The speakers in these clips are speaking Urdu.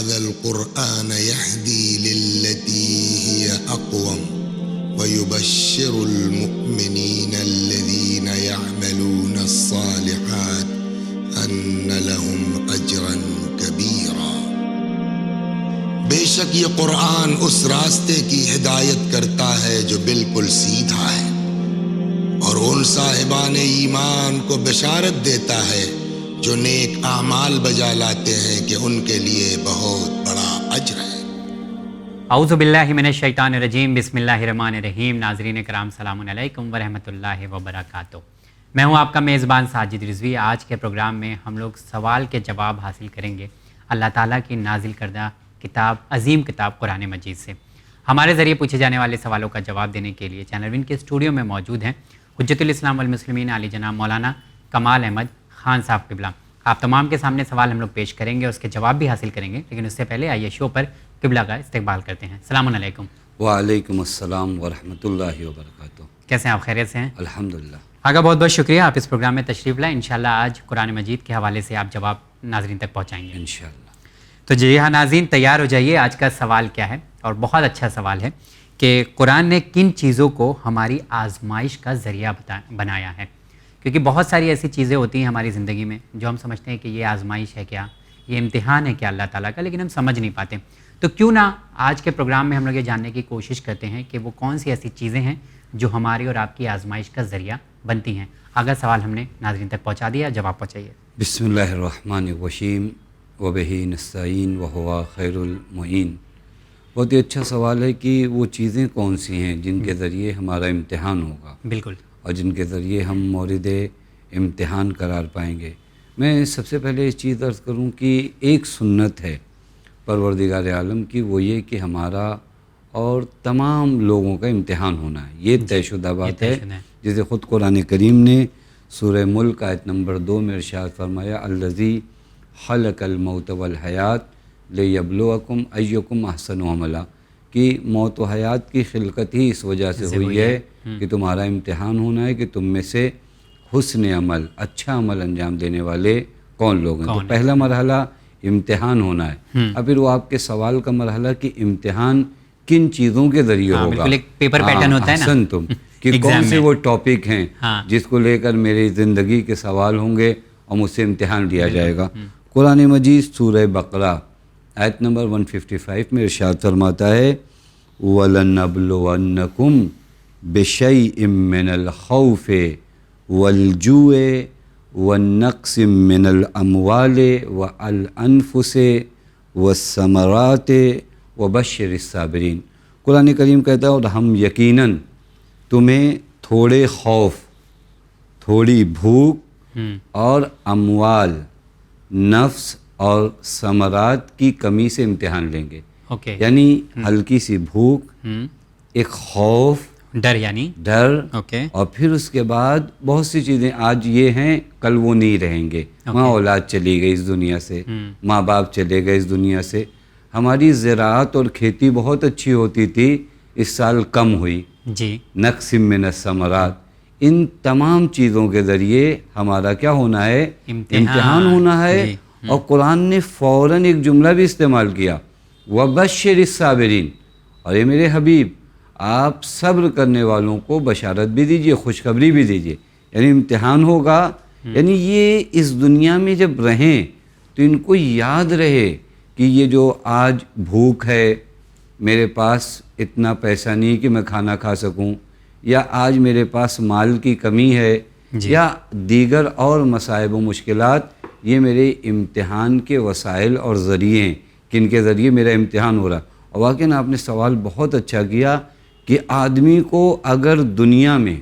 هذا القرآن يهدي للتي هي أقوم ويبشر المؤمنين الذين يعملون الصالحات أن لهم أجرا كبيرا۔ بے شک یہ قرآن اس راستے کی ہدایت کرتا ہے جو بالکل سیدھا ہے، اور ان صاحبان ایمان کو بشارت دیتا ہے جو نیک اعمال بجا لاتے ہیں کہ ان کے لیے بہت بڑا اجر ہے۔ اعوذ باللہ من الشیطان الرجیم، بسم اللہ الرحمن الرحیم۔ ناظرین کرام، سلام علیکم ورحمۃ اللہ وبرکاتہ۔ میں ہوں آپ کا میزبان ساجد رضوی۔ آج کے پروگرام میں ہم لوگ سوال کے جواب حاصل کریں گے اللہ تعالیٰ کی نازل کردہ کتاب، عظیم کتاب قرآن مجید سے۔ ہمارے ذریعے پوچھے جانے والے سوالوں کا جواب دینے کے لیے چینل ون کے اسٹوڈیو میں موجود ہیں حجت الاسلام والمسلمین علی جناب مولانا کمال احمد خان صاحب قبلہ۔ آپ تمام کے سامنے سوال ہم لوگ پیش کریں گے، اس کے جواب بھی حاصل کریں گے، لیکن اس سے پہلے آئیے شو پر قبلہ کا استقبال کرتے ہیں۔ السلام علیکم۔ وعلیکم السلام ورحمۃ اللہ وبرکاتہ۔ کیسے ہیں آپ؟ خیریت سے ہیں؟ الحمدللہ۔ آگا بہت بہت شکریہ، آپ اس پروگرام میں تشریف لائیں۔ انشاءاللہ آج قرآن مجید کے حوالے سے آپ جواب ناظرین تک پہنچائیں گے انشاءاللہ۔ تو جی ہاں ناظرین، تیار ہو جائیے۔ آج کا سوال کیا ہے، اور بہت اچھا سوال ہے کہ قرآن نے کن چیزوں کو ہماری آزمائش کا ذریعہ بنایا ہے؟ کیونکہ بہت ساری ایسی چیزیں ہوتی ہیں ہماری زندگی میں جو ہم سمجھتے ہیں کہ یہ آزمائش ہے کیا، یہ امتحان ہے کیا اللہ تعالیٰ کا، لیکن ہم سمجھ نہیں پاتے۔ تو کیوں نہ آج کے پروگرام میں ہم لوگ یہ جاننے کی کوشش کرتے ہیں کہ وہ کون سی ایسی چیزیں ہیں جو ہماری اور آپ کی آزمائش کا ذریعہ بنتی ہیں۔ آگا سوال ہم نے ناظرین تک پہنچا دیا، جواب پہنچائیے۔ بسم اللہ الرحمن الرحیم وبہ نستعین وہو خیر المعین۔ بہت ہی اچھا سوال ہے کہ وہ چیزیں کون سی ہیں جن کے ذریعے ہمارا امتحان ہوگا، بالکل، اور جن کے ذریعے ہم مورد امتحان قرار پائیں گے۔ میں سب سے پہلے اس چیز عرض کروں کہ ایک سنت ہے پروردگار عالم کی، وہ یہ کہ ہمارا اور تمام لوگوں کا امتحان ہونا ہے۔ یہ طے شدہ بات ہے، جسے خود قرآن کریم نے سورہ ملک آیت نمبر 2 میں ارشاد فرمایا، الذی خلق الموت والحیات لیبلوکم ایکم احسن عملا، کہ موت و حیات کی خلقت ہی اس وجہ سے ہوئی ہے کہ تمہارا امتحان ہونا ہے کہ تم میں سے حسن عمل، اچھا عمل انجام دینے والے کون لوگ ہیں۔ تو پہلا مرحلہ امتحان ہونا ہے۔ اب پھر وہ آپ کے سوال کا مرحلہ کہ امتحان کن چیزوں کے ذریعے ہوگا، بالکل ایک پیپر پیٹرن ہوتا ہے نا، احسن تم، کہ کون سے وہ ٹاپک ہیں جس کو لے کر میری زندگی کے سوال ہوں گے اور مجھ سے امتحان لیا جائے گا۔ قرآن مجید سورہ بقرہ آیت نمبر 155 میں ارشاد فرماتا ہے، وَلَنَبْلُوَنَّكُمْ بِشَيْءٍ مِّنَ الْخَوْفِ وَالْجُوعِ وَالنَّقْصِ مِّنَ الْأَمْوَالِ وَالْأَنفُسِ وَالثَّمَرَاتِ وَبَشِّرِ الصَّابِرِينَ۔ قرآن کریم کہتا ہے، اور ہم یقیناً تمہیں تھوڑے خوف، تھوڑی بھوک اور اموال، نفس اور ثمرات کی کمی سے امتحان لیں گے۔ یعنی ہلکی سی بھوک، ایک خوف، ڈر، یعنی ڈر، اور پھر اس کے بعد بہت سی چیزیں آج یہ ہیں کل وہ نہیں رہیں گے۔ وہاں اولاد چلی گئی اس دنیا سے، ماں باپ چلے گئے اس دنیا سے، ہماری زراعت اور کھیتی بہت اچھی ہوتی تھی، اس سال کم ہوئی، جی، نقص من الثمرات۔ ان تمام چیزوں کے ذریعے ہمارا کیا ہونا ہے؟ امتحان ہونا ہے۔ اور قرآن نے فوراً ایک جملہ بھی استعمال کیا، وَبَشِّرِ الصَّابِرِينَ، اور اے میرے حبیب آپ صبر کرنے والوں کو بشارت بھی دیجئے، خوشخبری بھی دیجئے۔ یعنی امتحان ہوگا، یعنی یہ اس دنیا میں جب رہیں تو ان کو یاد رہے کہ یہ جو آج بھوک ہے، میرے پاس اتنا پیسہ نہیں کہ میں کھانا کھا سکوں، یا آج میرے پاس مال کی کمی ہے، یا دیگر اور مصائب و مشکلات، یہ میرے امتحان کے وسائل اور ذریعے ہیں، کن کے ذریعے میرا امتحان ہو رہا۔ اور واقعاً آپ نے سوال بہت اچھا کیا کہ آدمی کو اگر دنیا میں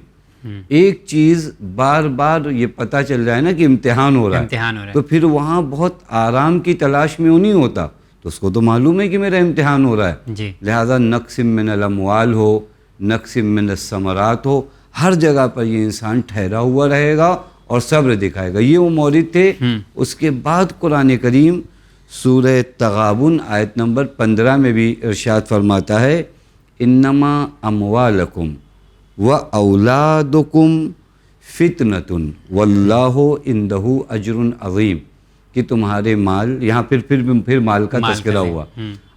ایک چیز بار بار یہ پتہ چل جائے نا کہ امتحان ہو رہا ہے، تو پھر وہاں بہت آرام کی تلاش میں وہ نہیں ہوتا، تو اس کو تو معلوم ہے کہ میرا امتحان ہو رہا ہے۔ لہذا نقص من الاموال ہو، نقص من الثمرات ہو، ہر جگہ پر یہ انسان ٹھہرا ہوا رہے گا اور صبر دکھائے گا۔ یہ وہ مورد تھے۔ اس کے بعد قرآن کریم سورہ تغابن آیت نمبر 15 میں بھی ارشاد فرماتا ہے، انما اموالکم واولادکم فتنۃ واللہ عندہ اجر عظیم، کہ تمہارے مال، یہاں پھر مال کا تذکرہ ہوا،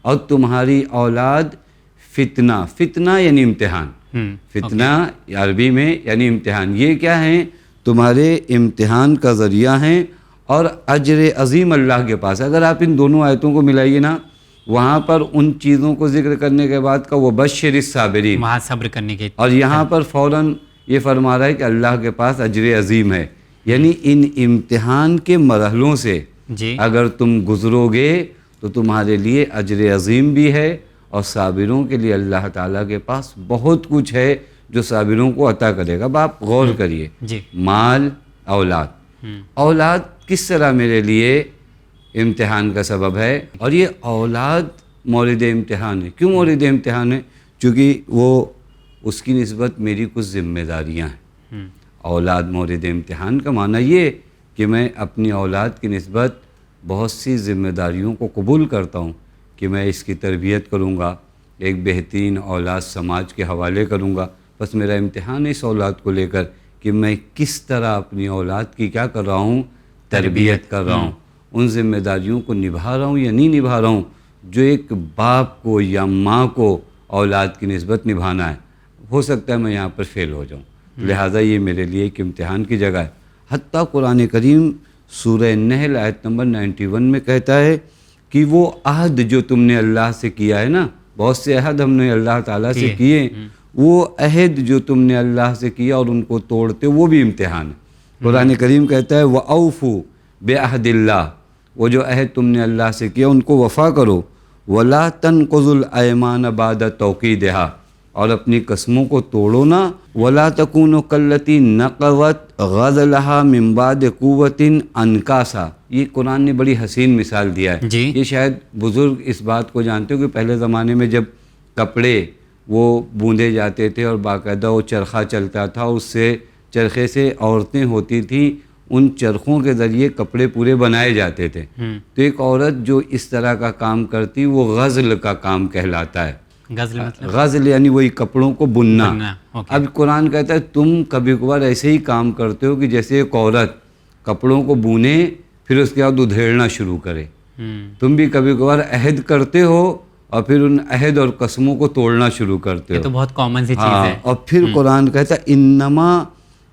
اور تمہاری اولاد فتنہ، فتنہ یعنی امتحان، فتنہ عربی میں یعنی امتحان، یہ کیا ہیں؟ تمہارے امتحان کا ذریعہ ہیں اور اجر عظیم اللہ کے پاس۔ اگر آپ ان دونوں آیتوں کو ملائیے نا، وہاں پر ان چیزوں کو ذکر کرنے کے بعد کا وبشر الصابرین، وہاں صبر کرنے کے، اور یہاں پر فوراً یہ فرما رہا ہے کہ اللہ کے پاس اجر عظیم ہے، یعنی ان امتحان کے مرحلوں سے اگر تم گزرو گے تو تمہارے لیے اجر عظیم بھی ہے، اور صابروں کے لیے اللہ تعالیٰ کے پاس بہت کچھ ہے جو صابروں کو عطا کرے گا۔ اب آپ غور کریے، مال، اولاد کس طرح میرے لیے امتحان کا سبب ہے، اور یہ اولاد مورد امتحان ہے۔ کیوں مورد امتحان ہے؟ چونکہ وہ اس کی نسبت میری کچھ ذمہ داریاں ہیں۔ اولاد مورد امتحان کا معنی یہ کہ میں اپنی اولاد کی نسبت بہت سی ذمہ داریوں کو قبول کرتا ہوں کہ میں اس کی تربیت کروں گا، ایک بہترین اولاد سماج کے حوالے کروں گا۔ بس میرا امتحان ہے اس اولاد کو لے کر کہ میں کس طرح اپنی اولاد کی کیا کر رہا ہوں؟ تربیت کر رہا ہوں، ان ذمہ داریوں کو نبھا رہا ہوں یا نہیں نبھا رہا ہوں جو ایک باپ کو یا ماں کو اولاد کی نسبت نبھانا ہے۔ ہو سکتا ہے میں یہاں پر فیل ہو جاؤں، لہٰذا یہ میرے لیے ایک امتحان کی جگہ ہے۔ حتیٰ قرآن کریم سورہ نحل آیت نمبر 91 میں کہتا ہے کہ وہ عہد جو تم نے اللہ سے کیا ہے نا، بہت سے عہد ہم نے اللہ تعالیٰ سے کیے، وہ عہد جو تم نے اللہ سے کیا اور ان کو توڑتے، وہ بھی امتحان ہے۔ قرآن کریم کہتا ہے وَأَوْفُوا بِعَهْدِ اللَّهِ، وہ جو عہد تم نے اللہ سے کیا ان کو وفا کرو، وَلَا تَنْقُضُوا الْأَيْمَانَ بَعْدَ تَوْكِيدِهَا، اور اپنی قسموں کو توڑو نا، وَلَا تَكُونُوا كَالَّتِي نَقَضَتْ غَزْلَهَا مِن بَعْدِ قُوَّةٍ أَنْكَاثًا۔ یہ قرآن نے بڑی حسین مثال دیا ہے۔ یہ شاید بزرگ اس بات کو جانتے ہو کہ پہلے زمانے میں جب کپڑے وہ بوندے جاتے تھے اور باقاعدہ وہ چرخہ چلتا تھا، اس سے چرخے سے عورتیں ہوتی تھیں، ان چرخوں کے ذریعے کپڑے پورے بنائے جاتے تھے۔ تو ایک عورت جو اس طرح کا کام کرتی وہ غزل کا کام کہلاتا ہے۔ غزل یعنی وہی کپڑوں کو بننا۔ اب قرآن کہتا ہے تم کبھی کبھار ایسے ہی کام کرتے ہو کہ جیسے ایک عورت کپڑوں کو بونے پھر اس کے بعد ادھیڑنا شروع کرے، تم بھی کبھی کبھار عہد کرتے ہو اور پھر ان عہد اور قسموں کو توڑنا شروع کرتے ہو۔ یہ تو بہت کامن سی چیز ہے۔ اور پھر قرآن کہتا ہے انما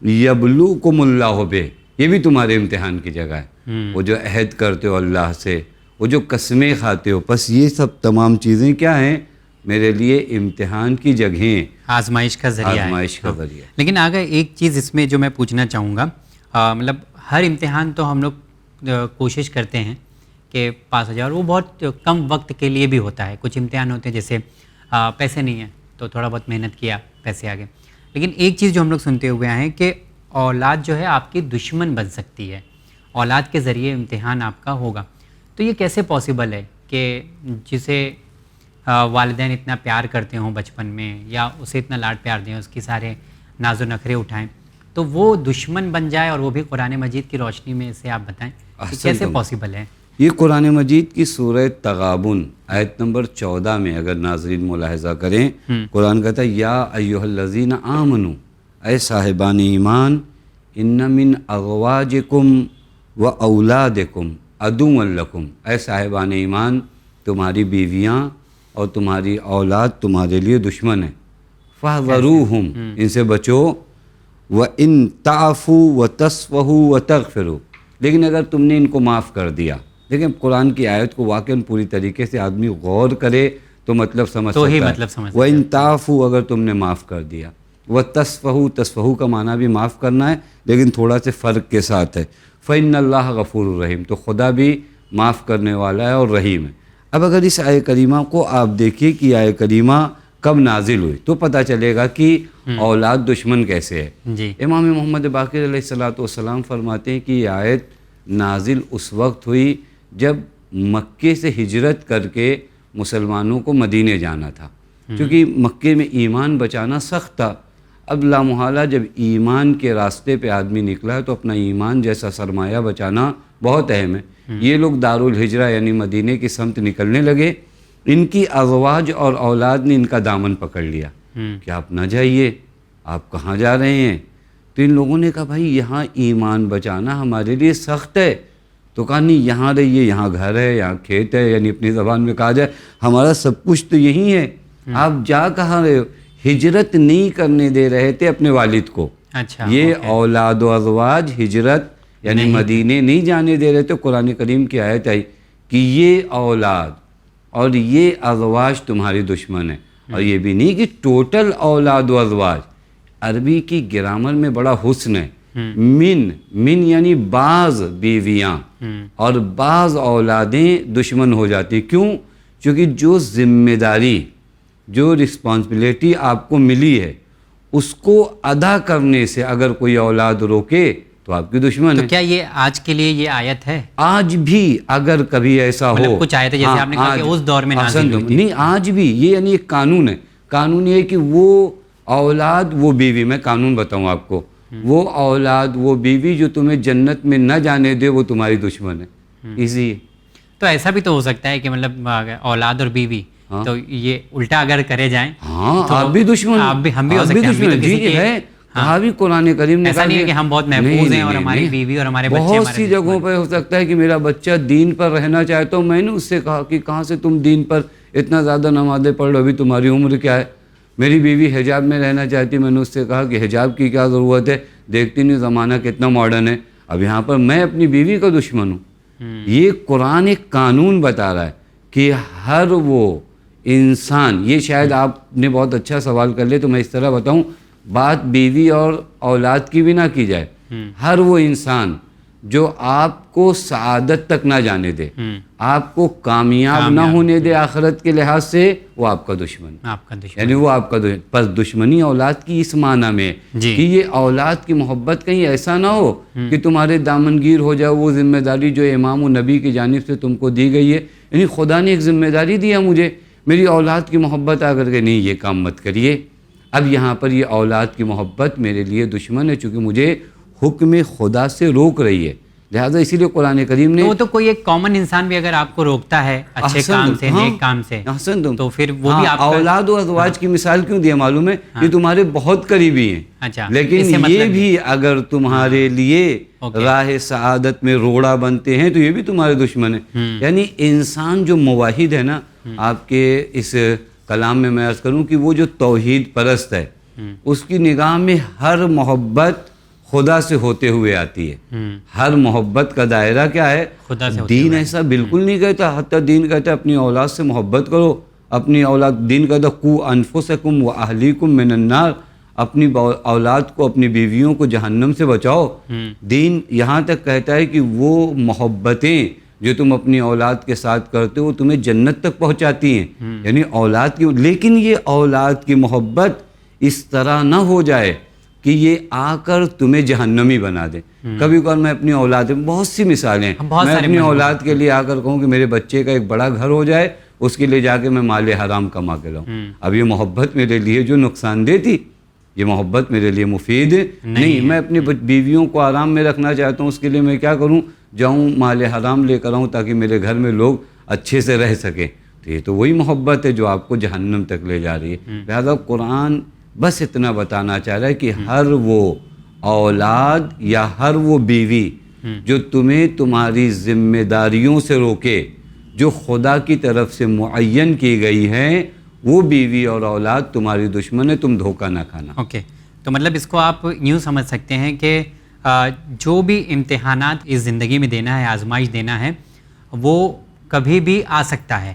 یبلوکم اللہ بہ، یہ بھی تمہارے امتحان کی جگہ ہے۔ وہ جو عہد کرتے ہو اللہ سے، وہ جو قسمیں کھاتے ہو، بس یہ سب تمام چیزیں کیا ہیں؟ میرے لیے امتحان کی جگہیں، آزمائش کا ذریعہ ہے۔ آزمائش کا ذریعہ۔ لیکن آگے ایک چیز اس میں جو میں پوچھنا چاہوں گا، مطلب ہر امتحان تو ہم لوگ کوشش کرتے ہیں کہ پاس ہو جائے، اور وہ بہت کم وقت کے لیے بھی ہوتا ہے۔ کچھ امتحان ہوتے ہیں جیسے پیسے نہیں ہیں تو تھوڑا بہت محنت کیا، پیسے آگے۔ لیکن ایک چیز جو ہم لوگ سنتے ہوئے آئے ہیں کہ اولاد جو ہے آپ کی دشمن بن سکتی ہے، اولاد کے ذریعے امتحان آپ کا ہوگا۔ تو یہ کیسے پاسبل ہے کہ جسے والدین اتنا پیار کرتے ہوں بچپن میں، یا اسے اتنا لاڈ پیار دیں، اس کی سارے ناز و نخرے اٹھائیں، تو وہ دشمن بن جائے، اور وہ بھی قرآن مجید کی روشنی میں اسے آپ بتائیں کہ کیسے پاسبل ہے؟ یہ قرآن مجید کی سورہ تغابن آیت نمبر 14 میں اگر ناظرین ملاحظہ کریں، قرآن کہتا ہے یا ایھا الذین آمنوا، اے صاحبان ایمان، ان من ازواجکم و اولادکم عدوا لکم، اے صاحبان ایمان تمہاری بیویاں اور تمہاری اولاد تمہارے لیے دشمن ہیں، فاحذروہم، ان سے بچو، وَإِن تَعْفُوا وَتَصْفَحُوا وَتَغْفِرُوا، لیکن اگر تم نے ان کو معاف کر دیا۔ لیکن قرآن کی آیت کو واقعاً پوری طریقے سے آدمی غور کرے تو مطلب سمجھ سکتا ہے۔ وَإِن تَعْفُوا، اگر تم نے معاف کر دیا، وَتَصْفَحُوا، تصفحوا کا معنی بھی معاف کرنا ہے لیکن تھوڑا سے فرق کے ساتھ ہے، فَإِنَّ اللَّهَ غَفُورٌ رَحِيمٌ، تو خدا بھی معاف کرنے والا ہے اور رحیم ہے۔ اب اگر اس آیہ کریمہ کو آپ دیکھیے کہ آیہ کریمہ کب نازل ہوئی تو پتہ چلے گا کہ اولاد دشمن کیسے ہے۔ امام محمد باقر علیہ السلام فرماتے ہیں کہ یہ آیت نازل اس وقت ہوئی جب مکے سے ہجرت کر کے مسلمانوں کو مدینے جانا تھا، کیونکہ مکے میں ایمان بچانا سخت تھا۔ اب لامحالہ جب ایمان کے راستے پہ آدمی نکلا ہے تو اپنا ایمان جیسا سرمایہ بچانا بہت اہم ہے۔ یہ لوگ دارالہجرہ یعنی مدینے کی سمت نکلنے لگے، ان کی ازواج اور اولاد نے ان کا دامن پکڑ لیا کہ آپ نہ جائیے، آپ کہاں جا رہے ہیں؟ تو ان لوگوں نے کہا بھائی یہاں ایمان بچانا ہمارے لیے سخت ہے، تو کہا نہیں یہاں رہیے، یہاں گھر ہے، یہاں کھیت ہے، یعنی اپنی زبان میں کہا جائے ہمارا سب کچھ تو یہی ہے، آپ جا کہاں رہے ہو؟ ہجرت نہیں کرنے دے رہے تھے اپنے والد کو. اچھا یہ اولاد و ازواج ہجرت یعنی مدینے نہیں جانے دے رہے تھے. قرآن کریم کی آیت آئی کہ یہ اولاد اور یہ ازواج تمہاری دشمن ہے. اور یہ بھی نہیں کہ ٹوٹل اولاد و ازواج، عربی کی گرامر میں بڑا حسن ہے. من یعنی بعض بیویاں اور بعض اولادیں دشمن ہو جاتی. کیوں؟ چونکہ جو ذمہ داری، جو رسپانسبلٹی آپ کو ملی ہے اس کو ادا کرنے سے اگر کوئی اولاد روکے تو آپ کی دشمن ہے. تو کیا یہ آج کے لیے یہ آیت ہے؟ آج بھی اگر کبھی ایسا ہو، کچھ آیتیں جیسے آپ نے کہا کہ اس دور میں نازل ہوئی تھی. نہیں، آج بھی یہ یعنی ایک قانون ہے. قانون یہ ہے کہ وہ اولاد وہ بیوی، میں قانون بتاؤں آپ کو، وہ اولاد وہ بیوی جو تمہیں جنت میں نہ جانے دے وہ تمہاری دشمن ہے. ایزی ہے. تو ایسا بھی تو ہو سکتا ہے کہ مطلب اولاد اور بیوی تو یہ الٹا اگر کرے جائیں، ہاں آپ بھی دشمن، ہم بھی ہو سکتے ہیں. جی ہے. کہا بھی قرآن کریم نے ایسا نہیں ہے کہ ہم بہت محفوظ ہیں اور ہماری بیوی اور ہمارے بچے بہت سی جگہوں پہ ہو سکتا ہے کہ میرا بچہ دین پر رہنا چاہتا ہوں. میں نے اس سے کہا کہ کہاں سے تم دین پر اتنا زیادہ نمازیں پڑھ رہے ہو، ابھی تمہاری عمر کیا ہے؟ میری بیوی حجاب میں رہنا چاہتی. میں نے اس سے کہا کہ حجاب کی کیا ضرورت ہے، دیکھتی نہیں زمانہ کتنا ماڈرن ہے. اب یہاں پر میں اپنی بیوی کا دشمن ہوں. یہ قرآن ایک قانون بتا رہا ہے کہ ہر وہ انسان، یہ شاید آپ نے بہت اچھا سوال کر لے تو میں اس طرح بتاؤں، بات بیوی اور اولاد کی بھی نہ کی جائے. ہر وہ انسان جو آپ کو سعادت تک نہ جانے دے، آپ کو کامیاب نہ ہونے دے آخرت کے لحاظ سے، وہ آپ کا دشمن، یعنی وہ آپ کا دشمن. پر دشمنی اولاد کی اس معنی میں کہ یہ اولاد کی محبت کہیں ایسا نہ ہو کہ تمہارے دامنگیر ہو جائے وہ ذمہ داری جو امام و نبی کی جانب سے تم کو دی گئی ہے. یعنی خدا نے ایک ذمہ داری دیا مجھے، میری اولاد کی محبت آ کر کے نہیں یہ کام مت کریے. اب یہاں پر یہ اولاد کی محبت میرے لیے دشمن ہے چونکہ مجھے حکم خدا سے روک رہی ہے. لہٰذا اسی لیے قرآن کریم نے، وہ تو کوئی ایک کامن انسان بھی اگر آپ کو روکتا ہے اچھے کام سے، نیک کام سے، تو پھر وہ بھی آپ اولاد و ازواج کی مثال کیوں دیا معلوم ہے؟ یہ تمہارے بہت قریبی ہیں، لیکن یہ بھی اگر تمہارے لیے راہ سعادت میں روڑا بنتے ہیں تو یہ بھی تمہارے دشمن ہیں. یعنی انسان جو موحد ہے نا، آپ کے اس کلام میں عرض کروں کہ وہ جو توحید پرست ہے، اس کی نگاہ میں ہر محبت خدا سے ہوتے ہوئے آتی ہے. ہر محبت کا دائرہ کیا ہے؟ خدا سے. دین ایسا بالکل نہیں کہتا، حتیٰ دین کہتا ہے اپنی اولاد سے محبت کرو. اپنی اولاد، دین کہتا قو انفسکم و اہلیکم من النار، اپنی اولاد کو، اپنی بیویوں کو جہنم سے بچاؤ. دین یہاں تک کہتا ہے کہ وہ محبتیں جو تم اپنی اولاد کے ساتھ کرتے ہو تمہیں جنت تک پہنچاتی ہیں. یعنی اولاد کی، لیکن یہ اولاد کی محبت اس طرح نہ ہو جائے کہ یہ آ کر تمہیں جہنمی بنا دے. کبھی کبھار میں اپنی اولاد، بہت سی مثالیں، میں اپنی اولاد کے لیے آ کر کہوں کہ میرے بچے کا ایک بڑا گھر ہو جائے، اس کے لیے جا کے میں مال حرام کما کے لاؤں. اب یہ محبت میرے لیے جو نقصان دہ تھی، یہ محبت میرے لیے مفید نہیں. میں اپنی بیویوں کو آرام میں رکھنا چاہتا ہوں، اس کے لیے میں کیا کروں؟ جاؤں مال حرام لے کر آؤں تاکہ میرے گھر میں لوگ اچھے سے رہ سکیں. تو یہ تو وہی محبت ہے جو آپ کو جہنم تک لے جا رہی ہے. لہذا قرآن بس اتنا بتانا چاہ رہا ہے کہ ہر وہ اولاد یا ہر وہ بیوی جو تمہیں تمہاری ذمہ داریوں سے روکے، جو خدا کی طرف سے معین کی گئی ہیں، وہ بیوی اور اولاد تمہاری دشمن ہے. تم دھوکہ نہ کھانا. اوکے، تو مطلب اس کو آپ یوں سمجھ سکتے ہیں کہ جو بھی امتحانات اس زندگی میں دینا ہے، آزمائش دینا ہے، وہ کبھی بھی آ سکتا ہے.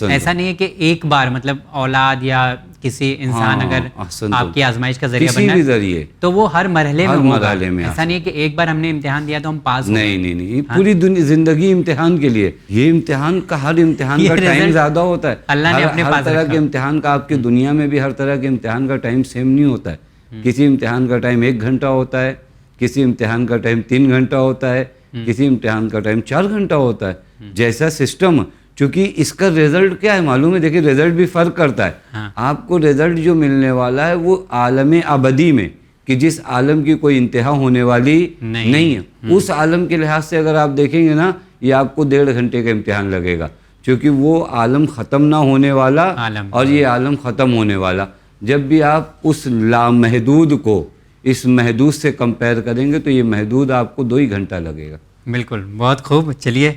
ایسا نہیں ہے کہ ایک بار مطلب اولاد یا کسی انسان اگر آپ کی آزمائش کا ذریعہ بننا ہے تو وہ ہر مرحلے میں ہوگا. ایسا نہیں ہے کہ ایک بار ہم نے امتحان دیا تو ہم پاس ہو. نہیں، پوری زندگی امتحان کے لیے. یہ امتحان کا، ہر امتحان کا ٹائم زیادہ ہوتا ہے. اللہ نے اپنے ہر طرح کے امتحان کا، آپ کی دنیا میں بھی ہر طرح کے امتحان کا ٹائم سیم نہیں ہوتا ہے. کسی امتحان کا ٹائم 1 گھنٹہ ہوتا ہے، کسی امتحان کا ٹائم 3 گھنٹہ ہوتا ہے، کسی امتحان کا ٹائم 4 گھنٹہ ہوتا ہے. جیسا سسٹم، چونکہ اس کا رزلٹ کیا ہے معلوم ہے؟ دیکھیں رزلٹ بھی فرق کرتا ہے. آپ کو رزلٹ جو ملنے والا ہے وہ عالم ابدی میں، کہ جس عالم کی کوئی انتہا ہونے والی نہیں ہے، اس عالم کے لحاظ سے اگر آپ دیکھیں گے نا، یہ آپ کو 1.5 گھنٹے کا امتحان لگے گا، چونکہ وہ عالم ختم نہ ہونے والا اور یہ عالم ختم ہونے والا. جب بھی آپ اس لامحدود کو اس محدود سے کمپیئر کریں گے تو یہ محدود آپ کو 2 ہی گھنٹہ لگے گا. بالکل، بہت خوب. چلیے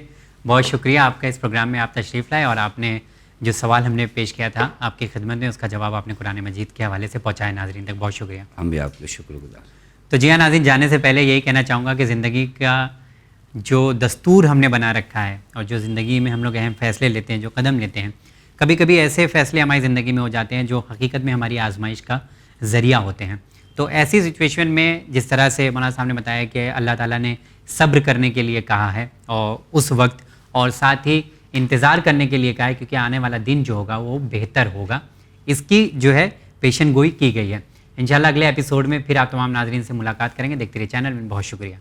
بہت شکریہ آپ کا اس پروگرام میں آپ تشریف لائے اور آپ نے جو سوال ہم نے پیش کیا تھا آپ کی خدمت میں اس کا جواب آپ نے قرآن مجید کے حوالے سے پہنچایا ناظرین تک. بہت شکریہ. ہم بھی آپ کے شکر گزار. تو جی ہاں ناظرین، جانے سے پہلے یہی کہنا چاہوں گا کہ زندگی کا جو دستور ہم نے بنا رکھا ہے اور جو زندگی میں ہم لوگ اہم فیصلے لیتے ہیں، جو قدم لیتے ہیں، کبھی کبھی ایسے فیصلے ہماری زندگی میں ہو جاتے ہیں جو حقیقت میں ہماری آزمائش کا ذریعہ ہوتے ہیں. تو ایسی سچویشن میں جس طرح سے مولانا صاحب نے بتایا کہ اللہ تعالیٰ نے صبر کرنے کے لیے کہا ہے اور اس وقت، اور ساتھ ہی انتظار کرنے کے لیے کہا ہے کیونکہ آنے والا دن جو ہوگا وہ بہتر ہوگا، اس کی جو ہے پیشن گوئی کی گئی ہے. انشاءاللہ اگلے ایپیسوڈ میں پھر آپ تمام ناظرین سے ملاقات کریں گے. دیکھتے رہیے چینل میں. بہت شکریہ.